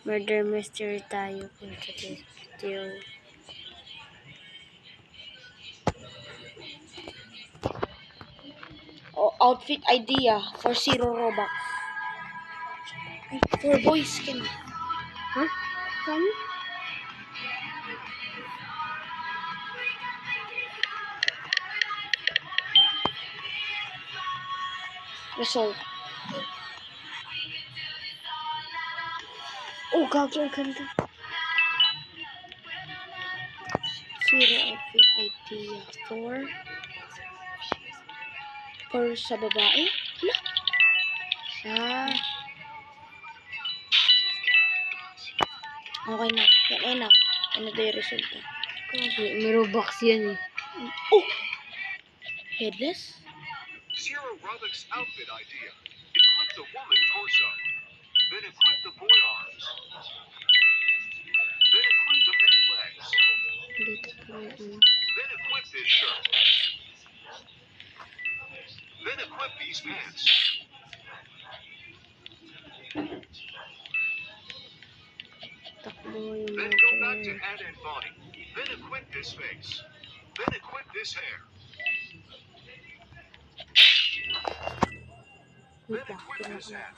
Murder mystery tayo kung still. Oh, outfit idea for 0 Robux. For boys skin. Huh? Kami? Result. Oh, gagi, ang ganda. 0 outfit idea for sa babae? Hala? Ah. Okay na. Yan na. Ano daw yung resulta? Kasi may Robux yan eh. Oh! Headless? 0 Robux outfit idea. Equip the woman torso. Then equip the boy arms. Then equip the man legs. Dito po yung Then equip this shirt. Then equip these pants. takbo yung Then go back to murder. head and body. Then equip this face. Then equip this hair. Then Wait lang. equip this hat.